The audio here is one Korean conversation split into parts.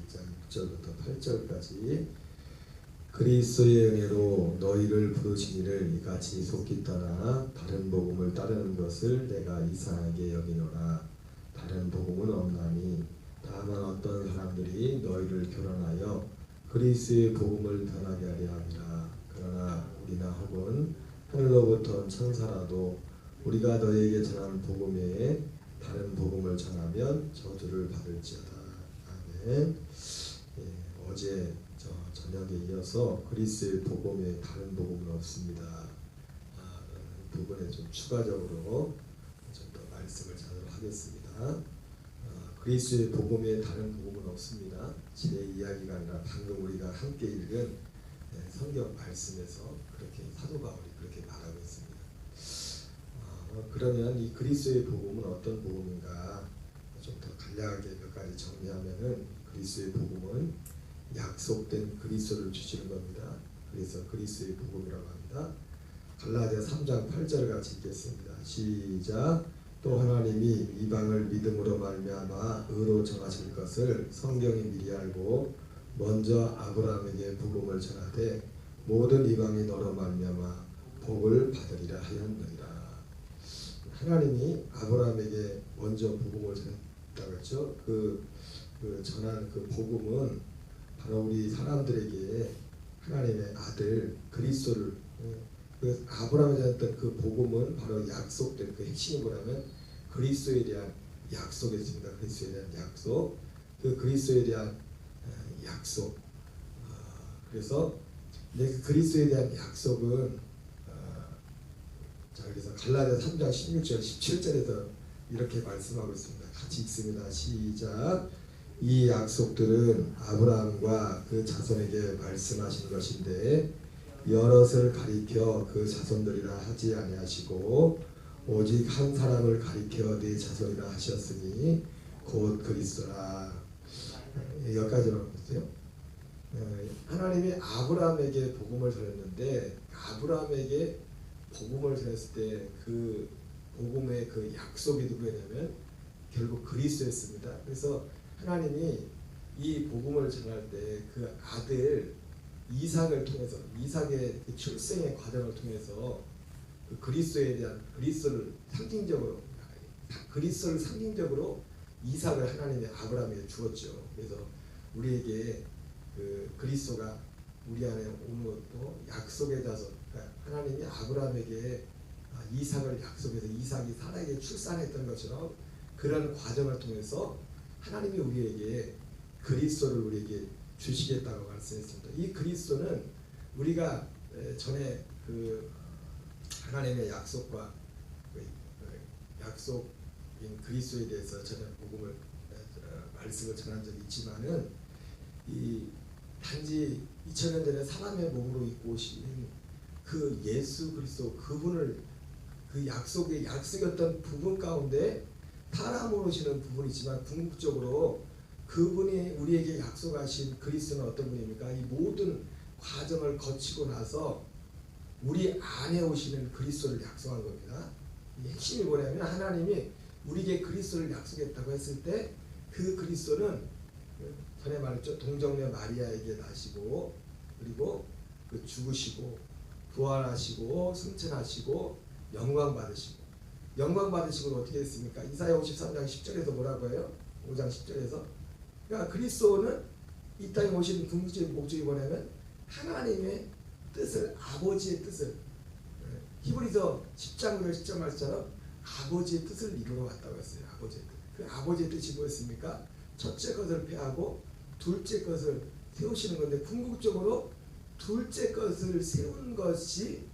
1장 6절부터 8절까지 그리스도의 은혜로 너희를 부르시니를 이같이 속히 떠나 다른 복음을 따르는 것을 내가 이상하게 여기노라. 다른 복음은 없나니 다만 어떤 사람들이 너희를 교란하여 그리스도의 복음을 변하게 하려 함이라. 그러나 우리나 혹은 하늘로부터 온 천사라도 우리가 너희에게 전하는 복음 외에 다른 복음을 전하면 저주를 받을지어다. 아멘. 어제 저녁에 이어서 그리스도의 복음에 다른 복음은 없습니다. 부분에 좀 추가적으로 좀 더 말씀을 전하도록 하겠습니다. 그리스도의 복음에 다른 복음은 없습니다. 제 이야기가 아니라 방금 우리가 함께 읽은 성경 말씀에서 그렇게 사도 바울이 그렇게 말하고 있습니다. 그러면 이 그리스도의 복음은 어떤 복음인가 좀 더 간략하게 몇 가지 정리하면은 그리스도의 복음은 약속된 그리스도를 주시는 겁니다. 그래서 그리스도의 복음이라고 합니다. 갈라디아 3장 8절을 같이 읽겠습니다. 시작. 또 하나님이 이방을 믿음으로 말미암아 의로 정하실 것을 성경이 미리 알고 먼저 아브라함에게 복음을 전하되 모든 이방이 너로 말미암아 복을 받으리라 하였느니라. 하나님이 아브라함에게 먼저 복음을 전했다고 했죠. 그 전한 그 복음은 바로 우리 사람들에게 하나님의 아들 그리스도를 그 아브라함에 전했던 그 복음은 바로 약속된 그 핵심이 뭐냐면 그리스도에 대한 약속이었습니다. 그리스도에 대한 약속, 그 그리스도에 대한 약속. 그래서 그 그리스도에 대한 약속은 자 그래서 갈라디아 3장 16절 17절에서 이렇게 말씀하고 있습니다. 같이 읽습니다. 시작. 이 약속들은 아브라함과 그 자손에게 말씀하신 것인데 여럿을 가리켜 그 자손들이라 하지 아니하시고 오직 한 사람을 가리켜 네 자손이라 하셨으니 곧 그리스도라. 여기까지만 보세요. 하나님이 아브라함에게 복음을 전했는데 아브라함에게 복음을 전했을 때 그 복음의 그 약속이 누구였냐면 결국 그리스도였습니다. 그래서 하나님이 이 복음을 전할 때 그 아들 이삭을 통해서 이삭의 출생의 과정을 통해서 그 그리스도에 대한 그리스도를 상징적으로 이삭을 하나님이 아브라함에게 주었죠. 그래서 우리에게 그 그리스도가 우리 안에 오는 또 약속의 자손, 그러니까 하나님이 아브라함에게 이삭을 약속해서 이삭이 사라에게 출산했던 것처럼 그런 과정을 통해서 하나님이 우리에게 그리스도를 우리에게 주시겠다고 말씀했습니다. 이 그리스도는 우리가 전에 그 하나님의 약속과 약속인 그리스도에 대해서 전에 복음을 말씀을 전한 적이 있지만은 이 단지 2000년 전에 사람의 몸으로 입고 오신 그 예수 그리스도 그분을 그 약속이었던 부분 가운데 사람으로 오시는 부분이 있지만 궁극적으로 그분이 우리에게 약속하신 그리스도는 어떤 분입니까? 이 모든 과정을 거치고 나서 우리 안에 오시는 그리스도를 약속한 겁니다. 이 핵심이 뭐냐면 하나님이 우리에게 그리스도를 약속했다고 했을 때 그 그리스도는 전에 말했죠. 동정녀 마리아에게 나시고 그리고 그 죽으시고 부활하시고 승천하시고 영광 받으시고 어떻게 됐습니까? 이사야 53장 10절에서 뭐라고 해요? 5장 10절에서 그러니까 그리스도는 이 땅에 오신 궁극적인 목적이 뭐냐면 하나님의 뜻을 아버지의 뜻을 히브리서 10장 10절 말씀처럼 아버지의 뜻을 이루러 왔다고 했어요. 아버지의 뜻. 그 아버지의 뜻이 뭐였습니까? 첫째 것을 폐하고 둘째 것을 세우시는 건데 궁극적으로 둘째 것을 세우는 것이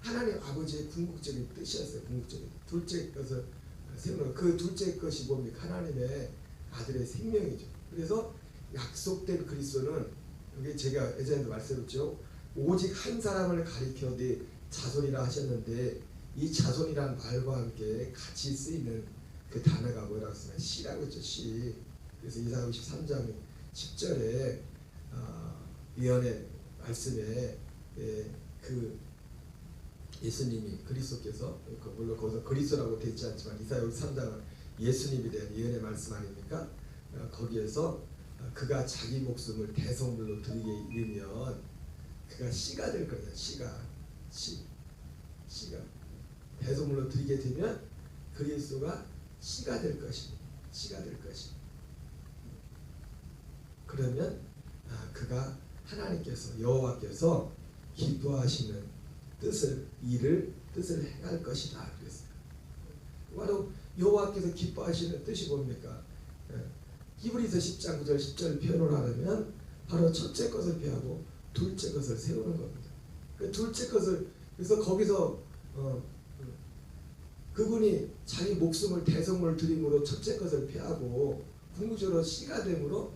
하나님 아버지의 궁극적인 뜻이었어요. 궁극적인 둘째 것을 세우는 그 둘째 것이 뭡니까? 하나님의 아들의 생명이죠. 그래서 약속된 그리스도는 여기 제가 예전에도 말씀드렸죠. 오직 한 사람을 가리켜 네 자손이라 하셨는데 이 자손이란 말과 함께 같이 쓰이는 그 단어가 뭐라고 했습니까? 씨라고 했죠. 씨. 그래서 이사야 53장 10절에 예언의 말씀에 그 예수님이 그리스도께서 물론 거기서 그리스도라고 되어 있지 않지만 이사야 53장은 예수님에 대한 예언의 말씀 아닙니까? 거기에서 그가 자기 목숨을 대성물로 드리게 이르면 그가 씨가 될 거예요. 씨가 대성물로 드리게 되면 그리스도가 씨가 될 것입니다. 씨가 될 것입니다. 그러면 그가 하나님께서 여호와께서 기뻐하시는 뜻을 행할 것이다 그랬어요. 바로 여호와께서 기뻐하시는 뜻이 뭡니까? 히브리서 10장 9절 10절 표현을 하려면 바로 첫째 것을 피하고 둘째 것을 세우는 겁니다. 그 둘째 것을 그래서 거기서 그분이 자기 목숨을 대성물 드림으로 첫째 것을 피하고 궁극적으로 씨가 됨으로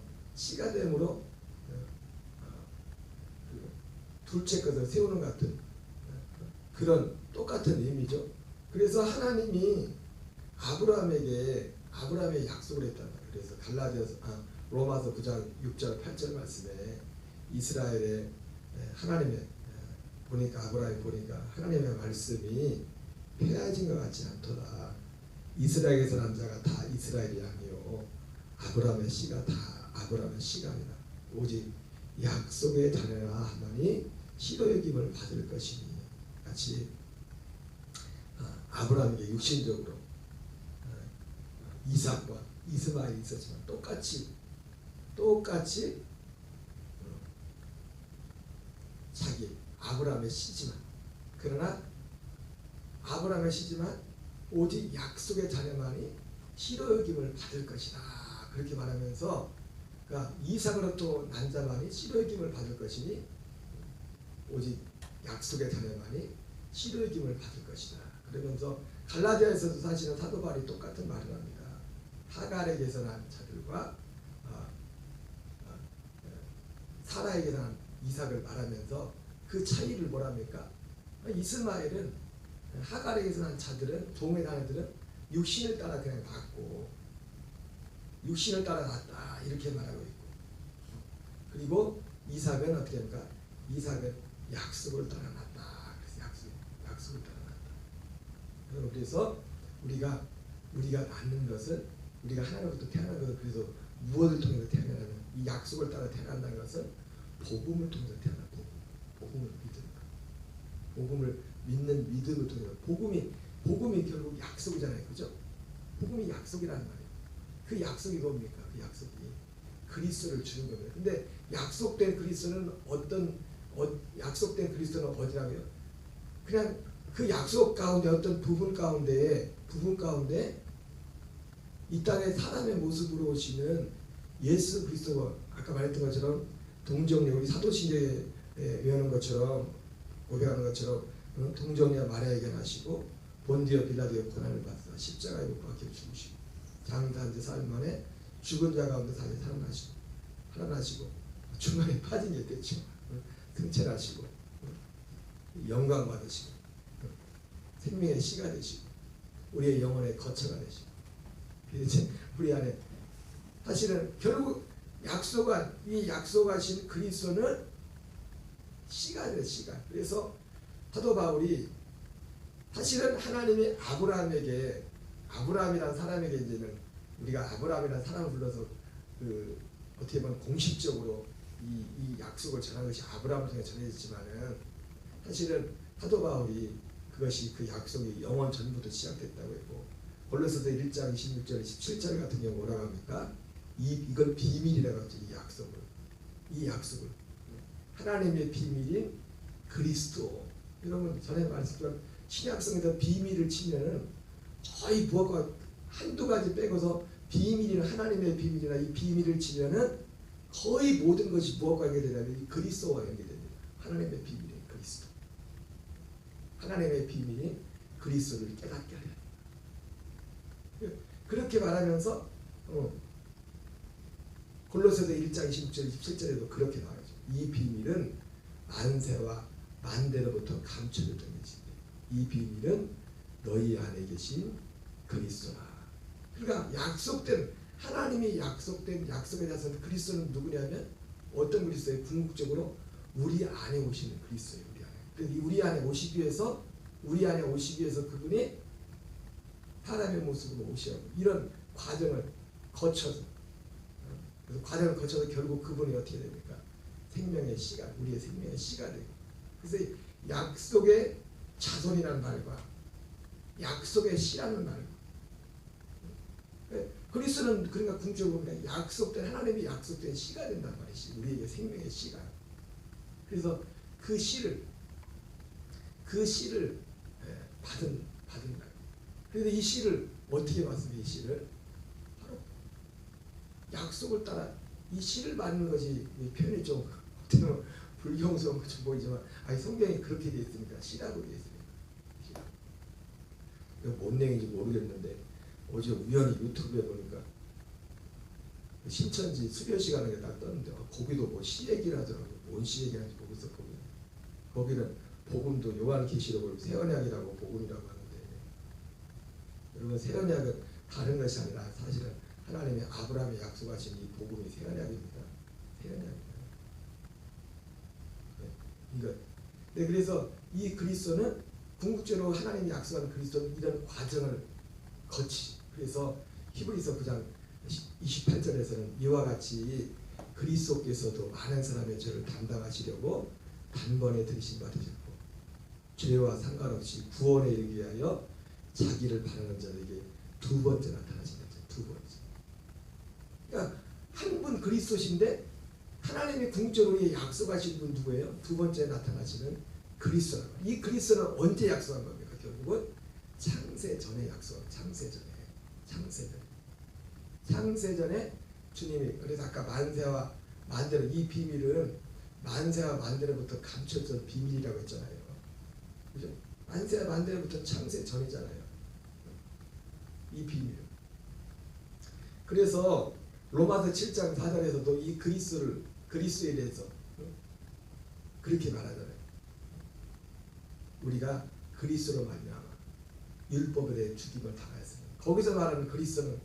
둘째 것을 세우는 같은 그런 똑같은 의미죠. 그래서 하나님이 아브라함에게 약속을 했단 말이에요. 그래서 로마서 9장 6절 8절 말씀에 이스라엘의 하나님의 보니까 아브라함이 보니까 하나님의 말씀이 폐하진 것 같지 않도다. 이스라엘에서 난 자가 다 이스라엘이 아니요 아브라함의 씨가 다 아브라함의 씨가 아니라 오직 약속의 자녀라 하나니 씨로 여김을 받을 것이니 같이 아브라함에게 육신적으로 이삭과 이스마엘이 있었지만 똑같이 자기 아브라함의 씨지만 그러나 아브라함의 씨지만 오직 약속의 자녀만이 씨로 여김을 받을 것이다. 그렇게 말하면서 그러니까 이삭으로부터 난 자만이 씨로 여김을 받을 것이니 오직 약속의 자녀만이 씨로 여김을 받을 것이다. 그러면서 갈라디아에서도 사실은 사도 바울이 똑같은 말을 합니다. 하갈에게서 난 자들과 사라에게서 난 이삭을 말하면서 그 차이를 뭐랍니까? 이스마엘은 하갈에게서 난 자들은 종의 자녀들은 육신을 따라 그냥 낳고 육신을 따라 낳았다 이렇게 말하고 있고 그리고 이삭은 어떻게 합니까? 이삭은 약속을 따라 낳았다. 그래서 약속을 따라 낳았다. 그래서 우리가 낳는 것은 우리가 하나님으로부터 태어난 것은 그래서 무엇을 통해서 태어나는 이 약속을 따라 태어난다는 것은 복음을 통해서 태어난 복음을 믿는 믿음을 통해서 복음이 결국 약속이잖아요, 그죠? 복음이 약속이라는 말이에요. 그 약속이 뭡니까? 그 약속이 그리스도를 주는 겁니다. 근데 약속된 그리스도는 약속된 그리스도는 어디라고요? 그냥 그 약속 가운데 어떤 부분 가운데 이 땅에 사람의 모습으로 오시는 예수 그리스도가 아까 말했던 것처럼 동정녀 우리 사도신경에 외우는 것처럼 고백하는 것처럼 동정녀 마리아에게 나시고 본디오 빌라도의 고난을 받으사 십자가에 못 박혀 죽으시고 장사한 지 4일 만에 죽은 자 가운데 다시 살아나시고 중간에 빠진 게 됐죠. 승천하시고 영광 받으시고 생명의 씨가 되시고 우리의 영혼의 거처가 되시고 이제 우리 안에 사실은 결국 약속하신 그리스도는 씨가 돼요. 씨가. 그래서 사도 바울이 사실은 하나님이 아브라함이라는 사람에게 이제는 우리가 아브라함이라는 사람을 불러서 어떻게 보면 공식적으로 이 약속을 전한 것이 아브라함을 통해 전해졌지만은 사실은 사도 바울이 그것이 그 약속이 영원 전부터 시작됐다고 했고 골로새서 1장 26절 17절 같은 경우 뭐라고 합니까? 이걸 비밀이라고 하죠. 이 약속을 하나님의 비밀인 그리스도. 여러분 전에 말씀드린 신약성에서 비밀을 치면은 거의 무엇과 한두 가지 빼고서 비밀이나 하나님의 비밀이나 이 비밀을 치면은 거의 모든 것이 무엇과 연결되냐면 이 그리스도와 연결됩니다. 하나님의 비밀인 그리스도. 하나님의 비밀인 그리스도를 깨닫게 하려. 그렇게 말하면서 골로새서 1장 26절 27절에도 그렇게 말하죠. 이 비밀은 만세와 만대로부터 감춰졌던 것인데 이 비밀은 너희 안에 계신 그리스도라. 그러니까 하나님이 약속된 약속에 대해서 그리스도는 누구냐면 어떤 그리스도예요? 궁극적으로 우리 안에 오시는 그리스도예요. 우리 안에 오시기 위해서 그분이 하나님의 모습으로 오셔. 이런 과정을 거쳐서 그래서 과정을 거쳐서 결국 그분이 어떻게 됩니까? 생명의 씨가 우리의 생명의 씨가 되고 그래서 약속의 자손이라는 말과 약속의 씨라는 말 그리스도는 그러니까 궁극적으로 보면 약속된 하나님이 약속된 씨가 된단 말이지 우리에게 생명의 씨가 그래서 그 씨를 받은 말 그래서 이 씨를 어떻게 받습니까? 이 씨를 바로 약속을 따라 이 씨를 받는 것이 표현이 좀 불경스러운 것처럼 보이지만 아니 성경이 그렇게 되어 있으니까 씨라고 되어 있으니까 씨라고. 뭔 내용인지 모르겠는데 어제 우연히 유튜브에 보니까 신천지 수료 시간에 딱 떴는데 거기도 뭐 시 얘기를 하더라고요. 뭔 시 얘기하는지 보고 있었거든요. 거기는 복음도 요한계시록을 새언약이라고 복음이라고 하는데 여러분 새언약은 다른 것이 아니라 사실은 하나님의 아브라함에 약속하신 이 복음이 새언약입니다. 새언약입니다. 네, 그래서 이 그리스도는 궁극적으로 하나님이 약속한 그리스도는 이런 과정을 거치. 그래서 히브리서 9장 28절에서는 이와 같이 그리스도께서도 많은 사람의 죄를 담당하시려고 단번에 들이신 바 되셨고 죄와 상관없이 구원에 이르기 위하여 자기를 바라는 자에게 두 번째 나타나신 거죠. 두 번째. 그러니까 한 분 그리스도신데 하나님이 궁극적으로 약속하신 분 누구예요? 두 번째 나타나시는 그리스도라고. 이 그리스도는 언제 약속한 겁니까? 결국은 창세 전에 약속. 창세 전에 주님이 그래서 아까 만세와 만대로 이 비밀은 만세와 만대로부터 감춰진 비밀이라고 했잖아요. 그죠? 만세와 만대로부터 창세 전이잖아요. 이 비밀. 그래서 로마서 7장 4절에서도 이 그리스도에 대해서 그렇게 말하잖아요. 우리가 그리스도로 말미암아 율법에 대해 죽임을 당하였습니다. 거기서 말하는 그리스도는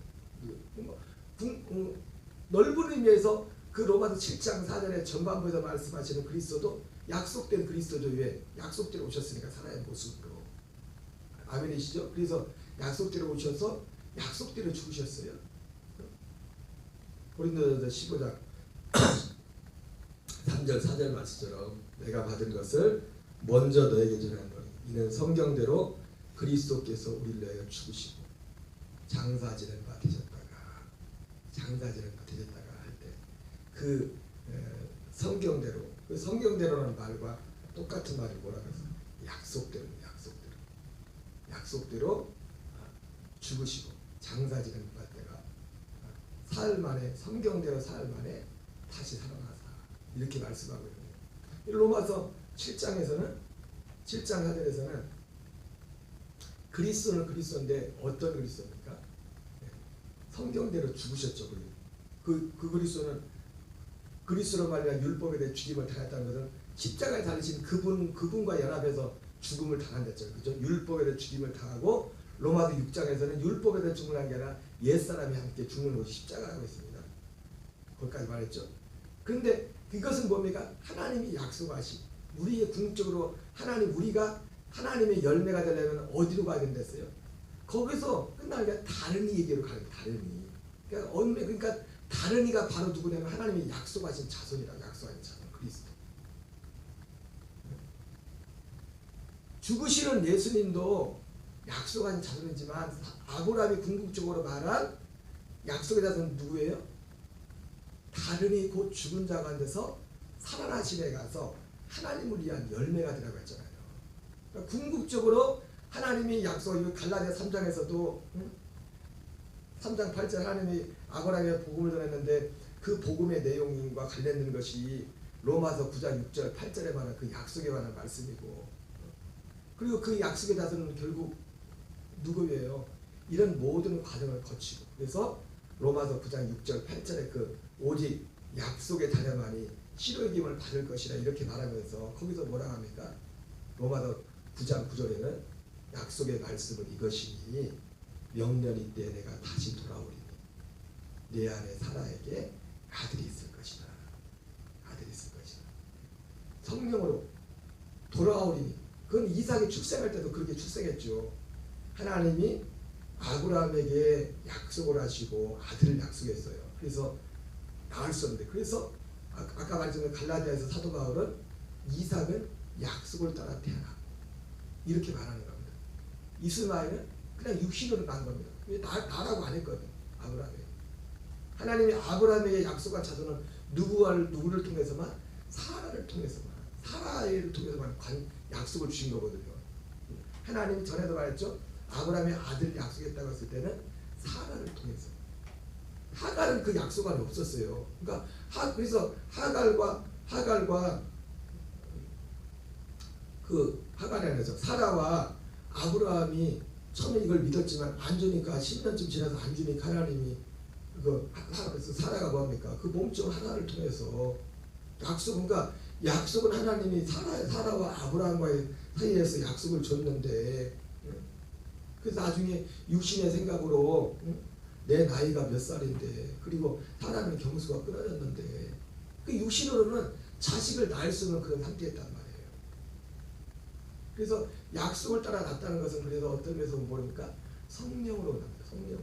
넓은 의미에서 그 로마서 7장 4절에 전반부에서 말씀하시는 그리스도도 약속된 그리스도죠. 왜? 약속대로 오셨으니까 사람의 모습으로. 아멘이시죠? 그래서 약속대로 오셔서 약속대로 죽으셨어요. 고린도전서 15장 3절 4절 말씀처럼 내가 받은 것을 먼저 너에게 전하노니 이는 성경대로 그리스도께서 우리를 위하여 죽으시고 장사지는 바 되셨다가 할 때 그 성경대로 그 성경대로라는 말과 똑같은 말이 뭐라고 해서 약속대로 죽으시고 장사지는 바 때가 사흘 만에 성경대로 사흘 만에 다시 살아나사 이렇게 말씀하고 있거든요. 로마서 7장에서는 7장 4절에서는 그리스도는 그리스도인데 어떤 그리스도입니까? 성경대로 죽으셨죠. 그 그리스도는 그리스도로 말미암아 율법에 대해 죽임을 당했다는 것은 십자가에 달리신 그분과 연합해서 죽음을 당한댔죠. 그죠? 율법에 대해 죽임을 당하고 로마서 6장에서는 율법에 대해 죽음을 한 게 아니라 옛사람이 함께 죽는 것이 십자가라고 했습니다. 거기까지 말했죠. 그런데 이것은 뭡니까? 하나님이 약속하신 우리의 궁극적으로 우리가 하나님의 열매가 되려면 어디로 가야 된댔어요? 거기서 끝나는 게 다른 얘기로 가는 거예요. 그러니까 다른 이가 바로 누구냐면 하나님이 약속하신 자손이라고 약속하신 자손 그리스도. 죽으시는 예수님도 약속한 자손이지만 아브라함이 궁극적으로 말한 약속의 자손은 누구예요? 다른 이 곧 죽은 자 가운데서 살아나심에 가서 하나님을 위한 열매가 되라고 했잖아요. 그러니까 궁극적으로 하나님이 약속한 갈라디아 3장에서도 3장 8절 하나님이 아브라함의 복음을 전했는데 그 복음의 내용과 관련된 것이 로마서 9장 6절 8절에 관한 그 약속에 관한 말씀이고 그리고 그 약속의 자손은 결국 누구예요? 이런 모든 과정을 거치고 그래서 로마서 9장 6절 8절에 그 오직 약속의 자녀만이 씨로이김을 받을 것이라 이렇게 말하면서 거기서 뭐라 합니까? 로마서 9장 9절에는 약속의 말씀은 이것이니 명년이 때 내가 다시 돌아오리니 내 안에 사라에게 아들이 있을 것이다. 성령으로 돌아오리니 그건 이삭이 출생할 때도 그렇게 출생했죠. 하나님이 아브라함에게 약속을 하시고 아들을 약속했어요. 그래서 낳을 수 없는데, 그래서 아까 말씀드린 갈라디아에서 사도 바울은 이삭은 약속을 따라 태어났고 이렇게 말하는 겁니다. 이스마엘은 그냥 육신으로 난 겁니다. 나라고 안 했거든요. 아브라함에게. 하나님이 아브라함에게 약속한 자손은 누구를 통해서만? 사라를 통해서만. 사라를 통해서만 약속을 주신 거거든요. 하나님이 전에도 말했죠. 아브라함의 아들을 약속했다고 했을 때는 사라를 통해서. 하갈은 그 약속 안에 없었어요. 그러니까 그래서 하갈과 그 하갈이 아니죠. 사라와 아브라함이 처음에 이걸 믿었지만 안 주니까 10년쯤 지나서 안 주니까 하나님이 그래서 사라가 뭡니까? 그 몸종 하나를 통해서 그러니까 약속은 하나님이 사라와 아브라함과의 사이에서 약속을 줬는데, 그래서 나중에 육신의 생각으로 내 나이가 몇 살인데, 그리고 사람의 경수가 끊어졌는데, 그 육신으로는 자식을 낳을 수 없는 그런 상태였단 말이에요. 그래서 약속을 따라 낳았다는 것은 그래서 어떤 면에서 모르니까 성령으로 납니다. 성령.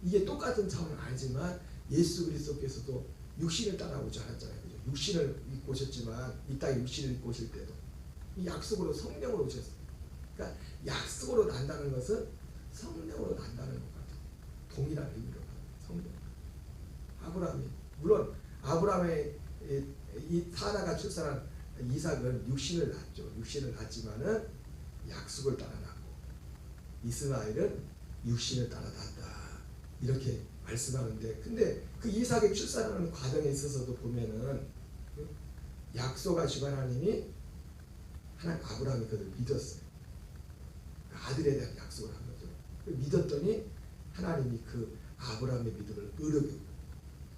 이게 똑같은 차원은 아니지만 예수 그리스도께서도 육신을 따라오지 않았잖아요. 그죠? 육신을 입고 오셨지만 이 땅에 육신을 입고 오실 때도 이 약속으로 성령으로 오셨어요. 그러니까 약속으로 난다는 것은 성령으로 난다는 것 같아요. 동일한 의미로 성령. 아브라함이 물론 아브라함의 이 사라가 출산한 이삭은 육신을 낳았죠. 육신을 낳았지만은 약속을 따라 낳고 이스마엘은 육신을 따라 낳았다. 이렇게 말씀하는데, 근데 그 이삭의 출산하는 과정에 있어서도 보면은 약속하시고 하나님이 아브라함이 그들 믿었어요. 아들에 대한 약속을 한 거죠. 믿었더니 하나님이 그 아브라함의 믿음을 의뢰고,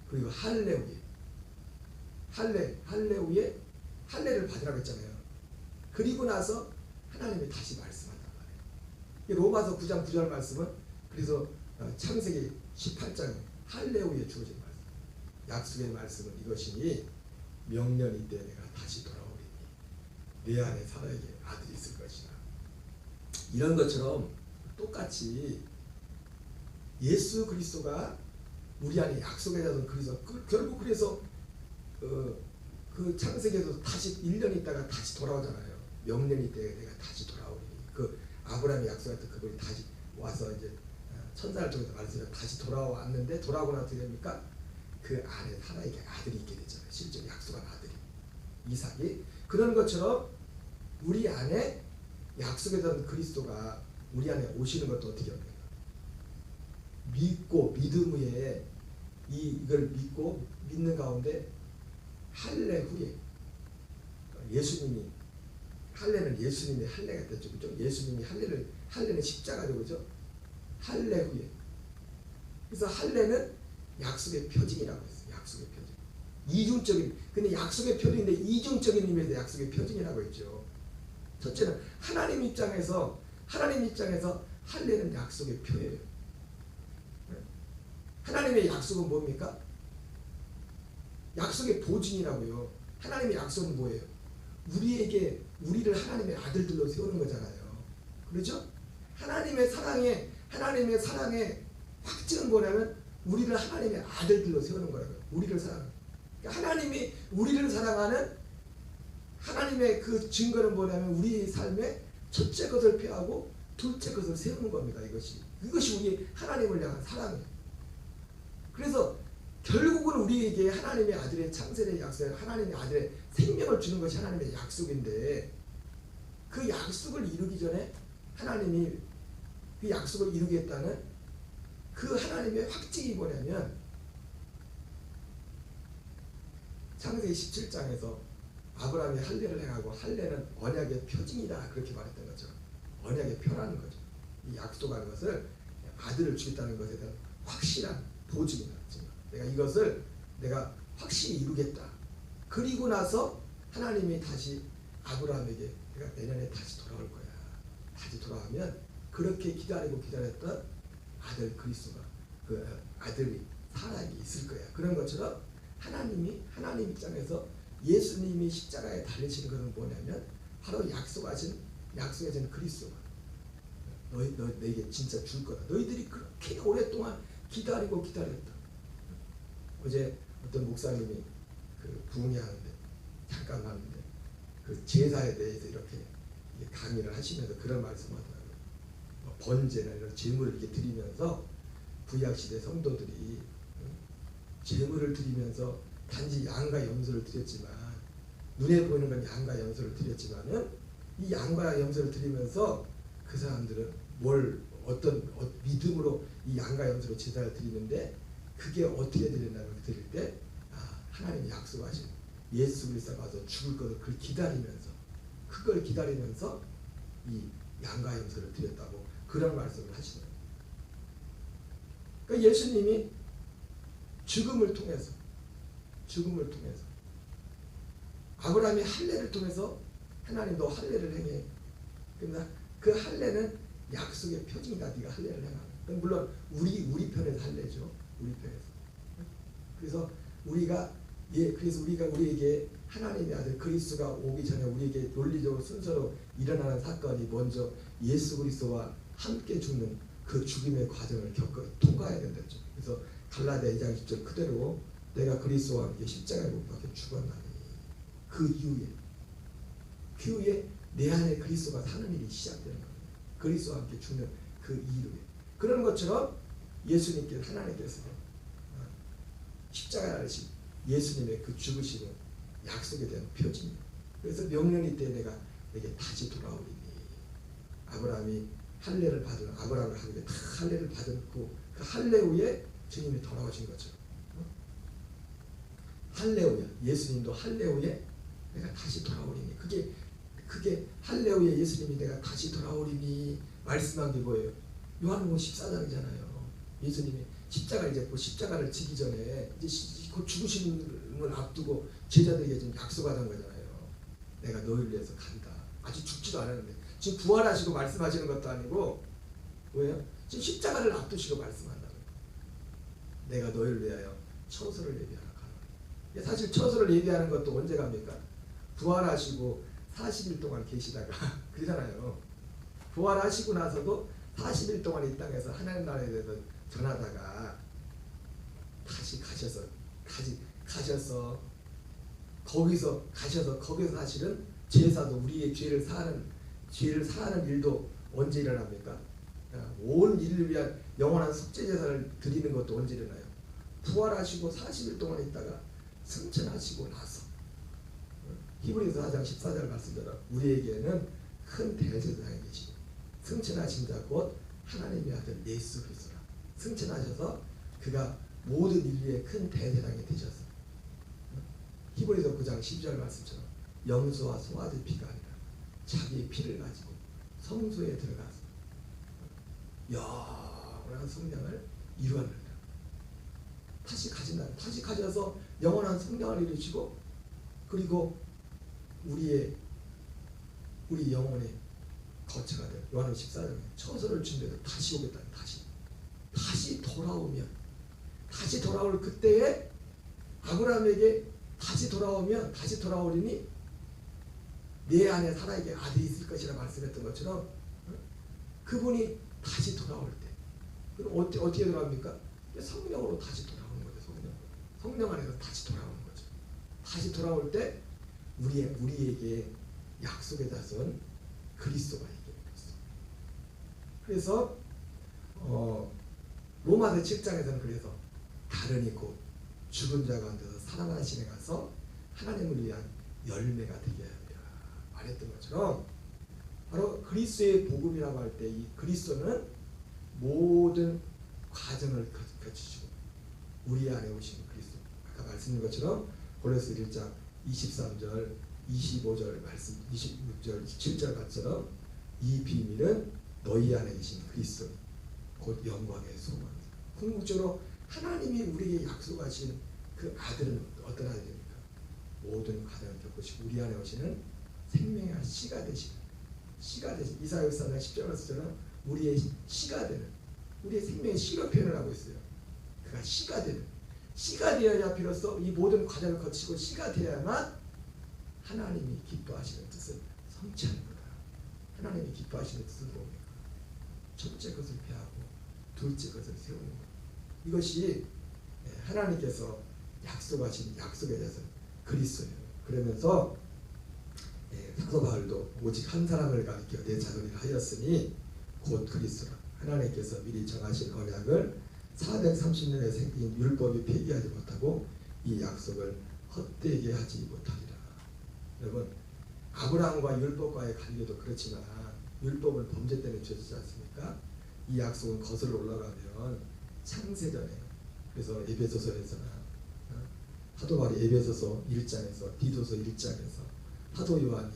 그리고 할례 후에 할례를 받으라고 했잖아요. 그리고 나서 하나님이 다시 말씀한단 말이에요. 로마서 9장 9절 말씀은 그래서 창세기 18장에 할례 후에 주어진 말씀, 약속의 말씀은 이것이니 명년이 때 내가 다시 돌아오리니 내 안에 사라에게 아들이 있을 것이다. 이런 것처럼 똑같이 예수 그리스도가 우리 안에 약속의 자손 그리스도, 결국 그래서 그 창세기에서 다시 1년 있다가 다시 돌아오잖아요. 명년이 때 내가 다시 돌아오리니, 그 아브라함이 약속했던 그분이 다시 와서 이제 천사를 통해서 말씀해서 다시 돌아왔는데, 돌아오고 나서 어떻게 됩니까? 그 안에 사라에게 아들이 있게 되잖아요. 실제로 약속한 아들이 이삭이. 그런 것처럼 우리 안에 약속했던 그리스도가 우리 안에 오시는 것도 어떻게 합니까? 믿고 믿음 후에 이걸 믿고 믿는 가운데 할례 후에 예수님이, 할례는 예수님의 할례가 됐죠. 그죠? 예수님이 할례는 십자가죠. 그죠? 할례 후에. 그래서 할례는 약속의 표징이라고 했어요. 약속의 표징. 이중적인, 근데 약속의 표징인데 이중적인 의미에서 약속의 표징이라고 했죠. 첫째는 하나님 입장에서 할례는 약속의 표예요. 하나님의 약속은 뭡니까? 약속의 보증이라고요. 하나님의 약속은 뭐예요? 우리를 하나님의 아들들로 세우는 거잖아요. 그렇죠? 하나님의 사랑의 확증은 뭐냐면 우리를 하나님의 아들들로 세우는 거라고요. 우리를 사랑하는. 그러니까 하나님이 우리를 사랑하는 하나님의 그 증거는 뭐냐면 우리 삶에 첫째 것을 폐하고 둘째 것을 세우는 겁니다. 이것이 우리 하나님을 향한 사랑이에요. 그래서 결국은 우리에게 하나님의 아들의 창세의 약속, 하나님의 아들의 생명을 주는 것이 하나님의 약속인데, 그 약속을 이루기 전에 하나님이 그 약속을 이루겠다는 그 하나님의 확증이 뭐냐면 창세기 17장에서 아브라함이 할례를 행하고 할례는 언약의 표징이다 그렇게 말했던 거죠. 언약의 표라는 거죠. 이 약속하는 것을 아들을 주겠다는 것에 대한 확실한 보증이다. 내가 이것을 내가 확실히 이루겠다. 그리고 나서 하나님이 다시 아브라함에게 내가 내년에 다시 돌아올 거야. 다시 돌아오면 그렇게 기다렸던 아들 그리스도가, 그 아들이 사라에게 있을 거야. 그런 것처럼 하나님 입장에서 예수님이 십자가에 달리시는 것은 뭐냐면 바로 약속하신 그리스도가 너에게 진짜 줄 거다. 너희들이 그렇게 오랫동안 기다렸다. 어제 어떤 목사님이 그 부흥회하는데 잠깐 갔는데 그 제사에 대해서 이렇게 강의를 하시면서 그런 말씀하더라고요. 번제나 이런 제물을 이렇게 드리면서 구약시대 성도들이 제물을 드리면서 단지 양과 염소를 드렸지만, 눈에 보이는 건 양과 염소를 드렸지만은 이 양과 염소를 드리면서 그 사람들은 어떤 믿음으로 이 양과 염소로 제사를 드리는데, 그게 어떻게 드렸냐면 드릴 때 하나님이 약속하신 예수 그리스도가 와서 죽을 것을 그걸 기다리면서 이 양과 염소를 드렸다고 그런 말씀을 하시는 거예요. 그러니까 예수님이 죽음을 통해서 아브라함이 할례를 통해서 하나님 너 할례를 행해. 그러나 그 할례는 약속의 표징이다. 네가 할례를 행하는. 물론 우리 편에서 할례죠. 우리 편에서. 그래서 우리가 우리에게 하나님의 아들 그리스도가 오기 전에 우리에게 논리적으로 순서로 일어나는 사건이 먼저 예수 그리스도와 함께 죽는 그 죽음의 과정을 통과해야 된다죠. 그래서 갈라디아 2장 10절 그대로 내가 그리스도와 함께 십자가에 못 박혀 죽었나니 그 이후에 내 안에 그리스도가 사는 일이 시작되는 겁니다. 그리스도와 함께 죽는 그 이후에. 그런 것처럼 하나님께서 십자가에 달리신 예수님의 그 죽으심은 약속에 대한 표징이에요. 그래서 명령이 때 내게 다시 돌아오리니, 아브라함이 할례를 받은 아브라함을 하는데 다 할례를 받았고 그 할례 후에 주님이 돌아오신 것처럼 할례 후에 예수님도 할례 후에 내가 다시 돌아오리니, 그게 할례 후에 예수님이 내가 다시 돌아오리니 말씀한 게 뭐예요? 요한복음 14장이잖아요. 예수님이 십자가를 지기 전에 이제 곧 죽으시는 걸 앞두고 제자들에게 좀 약속하던 거잖아요. 내가 너희를 위해서 간다. 아직 죽지도 않았는데 지금 부활하시고 말씀하시는 것도 아니고 뭐예요? 지금 십자가를 앞두시고 말씀한다고요. 내가 너희를 위하여 처소를 예비하라 가노라. 사실 처소를 예비하는 것도 언제 갑니까? 부활하시고 40일 동안 계시다가 그러잖아요. 부활하시고 나서도 40일 동안 이 땅에서 하나님 나라에 대해서 전하다가 다시 가셔서 거기서 사실은 제사도 우리의 죄를 사하는 일도 언제 일어납니까? 온 인류를 위한 영원한 속죄 제사를 드리는 것도 언제 일어나요? 부활하시고 40일 동안 있다가 승천하시고 나서. 히브리서 4장 14절 말씀대로 우리에게는 큰 대제사장이 계시고 승천하신 자 곧 하나님의 아들 예수 그리스도라. 승천하셔서 그가 모든 인류의 큰 대제사장이 되셨어요. 히브리서 9장 12절 말씀처럼 염소와 송아지 피가 아니라 자기의 피를 가지고 성소에 들어가서 영원한 성령을 이루었느니라. 다시 가셔서 영원한 성령을 이루시고, 그리고 우리 영혼의 거처가 될 요한복음 14장에 처소를 준비해서 다시 오겠다. 다시 돌아올 그때에 아브라함에게 다시 돌아오리니 내 안에 살아있게 아들이 있을 것이라 말씀했던 것처럼 그분이 다시 돌아올 때, 그럼 어떻게 돌아옵니까? 성령으로 다시 돌아오는 거죠. 성령 안에서 다시 돌아오는 거죠. 다시 돌아올 때 우리에게 약속의 자손 그리스도가 있게 됐어. 그래서 로마서 7장에서는 그래서 다른이 곧 죽은 자 가운데서 살아나신 에 가서 하나님을 위한 열매가 되게 하리라 말했던 것처럼, 바로 그리스도의 복음이라고 할 때 이 그리스도는 모든 과정을 거치시고 우리 안에 오신 그리스도, 아까 말씀드린 것처럼 골로새 1장 23절 25절 말씀 26절 27절 것처럼 이 비밀은 너희 안에 계신 그리스도 곧 영광의 소망. 궁극적으로 하나님이 우리에게 약속하신 그 아들은 어떤 아들입니까? 모든 과정을 겪으시고 우리 안에 오시는 생명의 씨가 되시는 이사야 64장 10절 말씀처럼 우리의 씨가 되는, 우리의 생명의 씨로 표현을 하고 있어요. 그가 씨가 되어야 비로소 이 모든 과정을 거치고 씨가 되어야만 하나님이 기뻐하시는 뜻을 성취하는 거다. 하나님이 기뻐하시는 뜻은 뭡니까? 첫째 것을 폐하고 둘째 것을 세우는 것. 이것이 하나님께서 약속하신 약속에 대해서 그리스도예요. 그러면서 사도 바울도 오직 한 사람을 가리켜 내 자손이라 하였으니 곧 그리스도라. 하나님께서 미리 정하신 언약을 430년에 생긴 율법이 폐기하지 못하고 이 약속을 헛되게 하지 못하리라. 여러분, 아브라함과 율법과의 관계도 그렇지만 율법은 범죄 때문에 주어지지 않습니까? 이 약속은 거슬러 올라가면 창세전에, 그래서 에베소서에서나 사도 바울이 에베소서 1장에서 디도서 1장에서 사도 요한이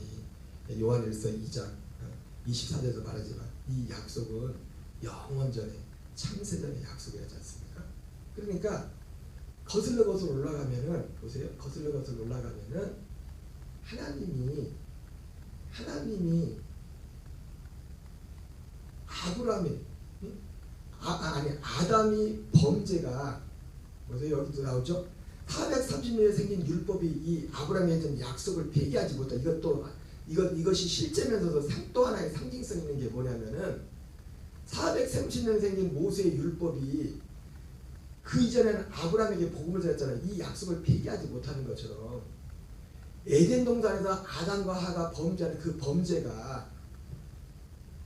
요한일서 2장 24절에서 말하지만 이 약속은 영원전에 창세전에 약속이지 않습니까? 그러니까 거슬러 올라가면은 보세요. 거슬러 올라가면은 하나님이 아브라함이 아담이 범죄가 보세요. 여기도 나오죠. 430년에 생긴 율법이 이 아브라함에 준 약속을 폐기하지 못한 이것이 실제면서도 또 하나의 상징성 있는 게 뭐냐면은 430년 생긴 모세의 율법이 그 이전에는 아브라함에게 복음을 전했잖아요. 이 약속을 폐기하지 못하는 것처럼 에덴 동산에서 아담과 하가 범죄한 그 범죄가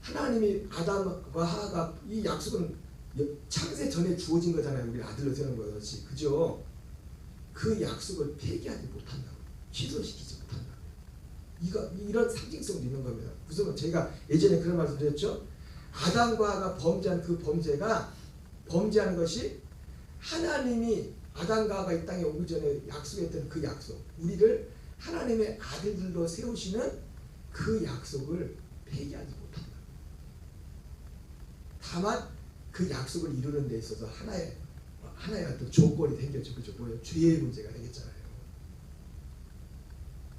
하나님이 아담과 하가 이 약속은 창세 전에 주어진 거잖아요. 우리 아들로 세우는 것이 그죠? 그 약속을 폐기하지 못한다고, 취소시키지 못한다고. 이런 상징성도 있는 겁니다. 무슨 제가 예전에 그런 말씀 드렸죠. 아담과 하가 범죄한 그 범죄하는 것이 하나님이 아담과 하가 이 땅에 오기 전에 약속했던 그 약속, 우리를 하나님의 아들들로 세우시는 그 약속을 폐기하지 못한다. 다만 그 약속을 이루는 데 있어서 하나의 어떤 조건이 생겼죠. 그죠? 뭐예요? 죄의 문제가 생겼잖아요.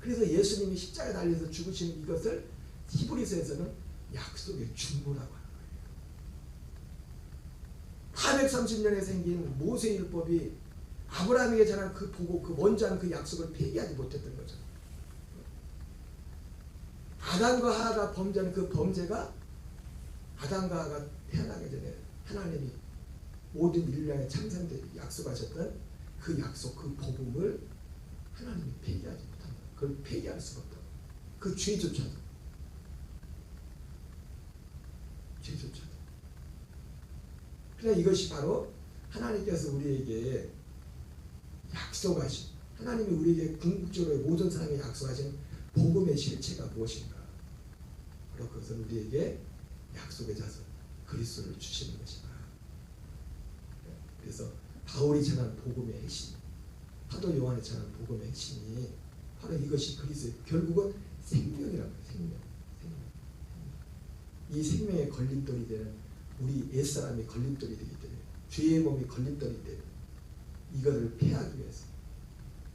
그래서 예수님이 십자가에 달려서 죽으시는 이것을 히브리서에서는 약속의 중보라고 하는 거예요. 430년에 생긴 모세율법이 아브라함에게 전한 그 보고 그 먼저 한 그 약속을 폐기하지 못했던 거죠. 아담과 하가 범죄한 그 범죄가 아담과 하가 태어나기 전에 하나님이 모든 인류의 창생때 약속하셨던 그 약속, 그 복음을 하나님이 폐기하지 못한다. 그걸 폐기할 수가 없다. 그 죄조차도. 그러나 이것이 바로 하나님께서 우리에게 약속하신, 하나님이 우리에게 궁극적으로 모든 사람에게 약속하신 복음의 실체가 무엇인가? 바로 그것은 우리에게 약속의 자손 그리스도를 주시는 것이다. 그래서 바울이 전한 복음의 핵심, 사도 요한이 전한 복음의 핵심이 바로 이것이 그리스도의 결국은 생명이라고 해요. 생명. 이 생명의 걸림돌이 되는 우리 옛사람의 걸림돌이 되기 때문에, 죄의 몸이 걸림돌이 되는 이거를 폐하기 위해서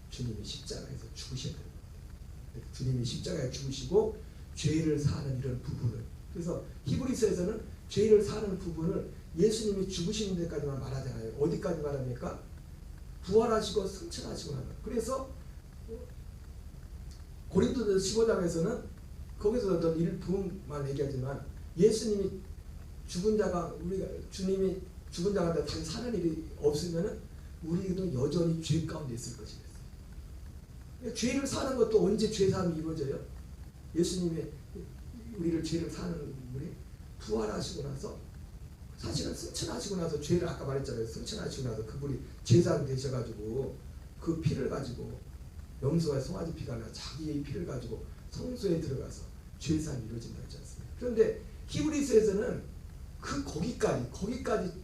주님이 십자가에서 죽으셔야 됩니다. 주님이 십자가에 죽으시고 죄를 사하는 이런 부분을, 그래서 히브리서에서는 죄를 사하는 부분을 예수님이 죽으시는 데까지만 말하잖아요. 어디까지 말합니까? 부활하시고 승천하시고 나서. 그래서 고린도서 15장에서는 거기서 어떤 일부분만 얘기하지만 예수님이 죽은 자가, 주님이 죽은 자가 다시 사는 일이 없으면은 우리도 여전히 죄 가운데 있을 것이겠어요. 죄를 사는 것도 언제 죄 사함이 이루어져요? 예수님이 우리를 죄를 사는 분이 부활하시고 나서, 사실은 승천하시고 나서 죄를 아까 말했잖아요. 승천하시고 나서 그분이 제사장 되셔가지고 그 피를 가지고 염소와 송아지 피가 아니라 자기의 피를 가지고 성소에 들어가서 죄사함이 이루어진다 했지 않습니까? 그런데 히브리서에서는 거기까지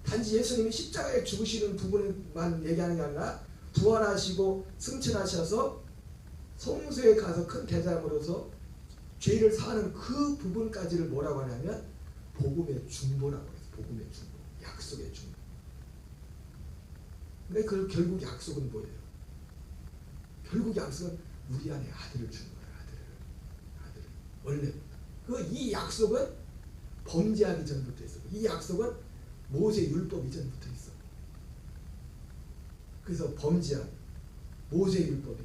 단지 예수님이 십자가에 죽으시는 부분만 얘기하는 게 아니라 부활하시고 승천하셔서 성소에 가서 큰 대장으로서 죄를 사하는 그 부분까지를 뭐라고 하냐면 복음의 중보라고 해요. 복음의 중보, 약속의 중보. 근데 그 결국 약속은 뭐예요? 결국 약속은 우리 안에 아들을 주는 거예요. 아들을. 원래 이 약속은 범죄하기 전부터 있어. 이 약속은 모세 율법 이전부터 있어. 그래서 범죄한 모세 율법이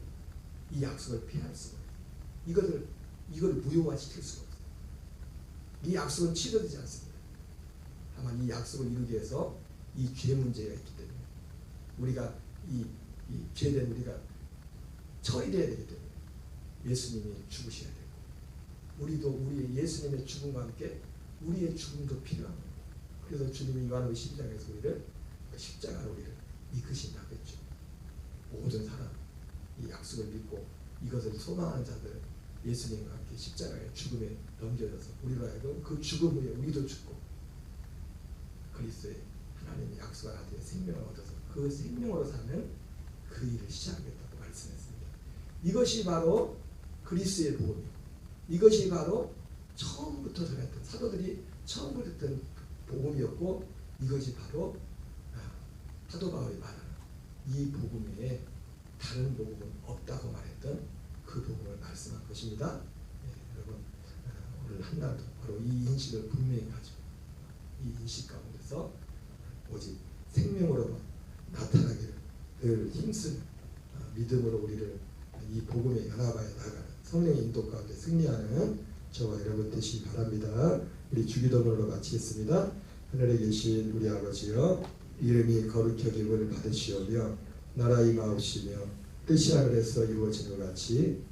이 약속을 피할 수가 없어요. 이걸 무효화시킬 수가 없어요. 이 약속은 취소되지 않습니다. 다만 이 약속을 이루기 위해서 이 죄 문제가 있기 때문에 우리가 이 죄된 우리가 처리돼야 되기 때문에 예수님이 죽으셔야 되고 우리도 우리의 예수님의 죽음과 함께 우리의 죽음도 필요한 겁니다. 그래서 주님이 요한복음 12장에서 우리를 십자가로 우리를 이끄신다고 했죠. 모든 사람 이 약속을 믿고 이것을 소망하는 자들 예수님과 함께 십자가의 죽음에 넘겨져서 우리로 하여금 그 죽음 후에 우리도 죽고 그리스도의 하나님의 약속한 아들의 생명을 얻어서 그 생명으로 사는 그 일을 시작하겠다고 말씀했습니다. 이것이 바로 그리스도의 복음이고 이것이 바로 처음부터 전했던 사도들이 처음부터 했던 복음이었고 이것이 바로 사도 바울이 말하는 이 복음 외에 다른 복음은 없다고 말했던 그 복음을 말씀한 것입니다. 여러분 오늘 한날도 바로 이 인식을 분명히 가지고 이 인식 가운데서 오직 생명으로만 나타나기를 늘 힘쓰는 믿음으로 우리를 이 복음에 연합하여 나가는 성령의 인도 가운데 승리하는 저와 여러분 되시기 바랍니다. 우리 주기도문으로 마치겠습니다. 하늘에 계신 우리 아버지여 이름이 거룩히 여김을 받으시오며 나라의 마옵시며 뜻이 하늘에서 이루어진 것 같이